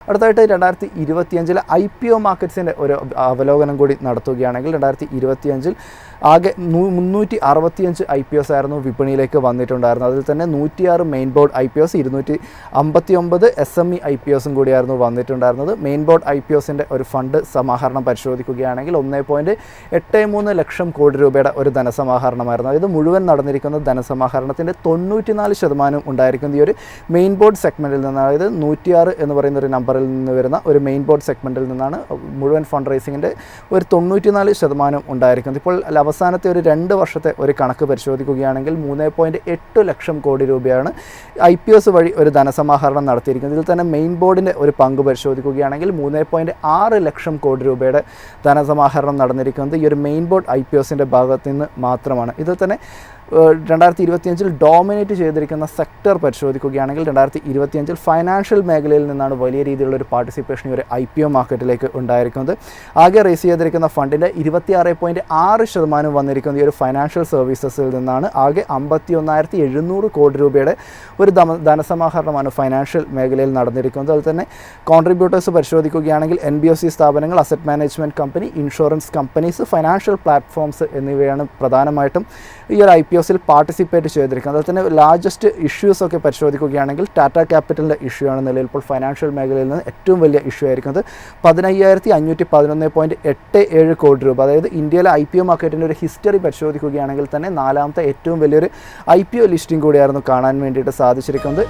അടുത്തായിട്ട് 2025 IPO മാർക്കറ്റ്സിൻ്റെ ഒരു അവലോകനം കൂടി നടത്തുകയാണെങ്കിൽ 2025 ആകെ 365 IPOs ആയിരുന്നു വിപണിയിലേക്ക് വന്നിട്ടുണ്ടായിരുന്നത്. അതിൽ തന്നെ 106 മെയിൻ ബോർഡ് IPOs 259 SME IPOസും കൂടിയായിരുന്നു വന്നിട്ടുണ്ടായിരുന്നത്. മെയിൻ ബോർഡ് IPOസിൻ്റെ ഒരു ഫണ്ട് സമാഹരണം പരിശോധിക്കുകയാണെങ്കിൽ 1.83 ലക്ഷം കോടി രൂപയുടെ ഒരു ധനസമാഹരണമായിരുന്നു. ഇത് മുഴുവൻ നടന്നിരിക്കുന്ന ധനസമാഹരണത്തിൻ്റെ 94% ഉണ്ടായിരിക്കുന്ന ഈ ഒരു മെയിൻ ബോർഡ് സെഗ്മെൻറ്റിൽ നിന്നാണ്. അതായത് 106 എന്ന് പറയുന്ന ഒരു നമ്പറിൽ നിന്ന് വരുന്ന ഒരു മെയിൻ ബോർഡ് സെഗ്മെൻറ്റിൽ നിന്നാണ് മുഴുവൻ ഫണ്ട് റൈസിങ്ങിൻ്റെ ഒരു 94% ഉണ്ടായിരിക്കുന്നത്. ഇപ്പോൾ അവസാനത്തെ ഒരു 2 വർഷത്തെ ഒരു കണക്ക് പരിശോധിക്കുകയാണെങ്കിൽ 3.8 ലക്ഷം കോടി രൂപയാണ് IPOs വഴി ഒരു ധനസമാഹരണം നടത്തിയിരിക്കുന്നത്. ഇതിൽ തന്നെ മെയിൻ ബോർഡിൻ്റെ ഒരു പങ്ക് പരിശോധിക്കുകയാണെങ്കിൽ 3.6 ലക്ഷം കോടി രൂപയുടെ ധനസമാഹരണം നടന്നിരിക്കുന്നത് ഈ ഒരു മെയിൻ ബോർഡ് IPOസിൻ്റെ ഭാഗത്ത് നിന്ന് മാത്രമാണ്. ഇതിൽ തന്നെ 2025 ഡോമിനേറ്റ് ചെയ്തിരിക്കുന്ന സെക്ടർ പരിശോധിക്കുകയാണെങ്കിൽ 2025 ഫൈനാൻഷ്യൽ മേഖലയിൽ നിന്നാണ് വലിയ രീതിയിലുള്ള ഒരു പാർട്ടിസിപ്പേഷൻ ഈ ഒരു IPO മാർക്കറ്റിലേക്ക് ഉണ്ടായിരിക്കുന്നത്. ആകെ റേസ് ചെയ്തിരിക്കുന്ന ഫണ്ടിൻ്റെ 26.6% വന്നിരിക്കുന്നത് ഈ ഒരു ഫൈനാൻഷ്യൽ സർവീസസിൽ നിന്നാണ്. ആകെ 51,700 കോടി രൂപയുടെ ഒരു ധനസമാഹരണമാണ് ഫൈനാൻഷ്യൽ മേഖലയിൽ നടന്നിരിക്കുന്നത്. അതിൽ തന്നെ കോൺട്രിബ്യൂട്ടേഴ്സ് പരിശോധിക്കുകയാണെങ്കിൽ NBFC സ്ഥാപനങ്ങൾ, asset management company, insurance companies, financial platforms എന്നിവയാണ് പ്രധാനമായിട്ടും ഈ ഒരു IPOസിൽ പാർട്ടിസിപ്പേറ്റ് ചെയ്തിരിക്കുന്നത്. അതുപോലെ തന്നെ ലാർജസ്റ്റ് ഇഷ്യൂസൊക്കെ പരിശോധിക്കുകയാണെങ്കിൽ ടാറ്റ ക്യാപിറ്റലിൻ്റെ ഇഷ്യൂ ആണ് നിലവിൽ ഇപ്പോൾ ഫൈനാൻഷ്യൽ മേഖലയിൽ നിന്ന് ഏറ്റവും വലിയ ഇഷ്യൂ ആയിരിക്കുന്നത്. 15,511.87 കോടി രൂപ. അതായത് ഇന്ത്യയിലെ IPO മാർക്കറ്റിൻ്റെ ഒരു ഹിസ്റ്ററി പരിശോധിക്കുകയാണെങ്കിൽ തന്നെ 4ാമത്തെ ഏറ്റവും വലിയൊരു IPO ലിസ്റ്റിംഗ് കൂടിയായിരുന്നു കാണാൻ വേണ്ടിയിട്ട് സാധിച്ചിരിക്കുന്നത്.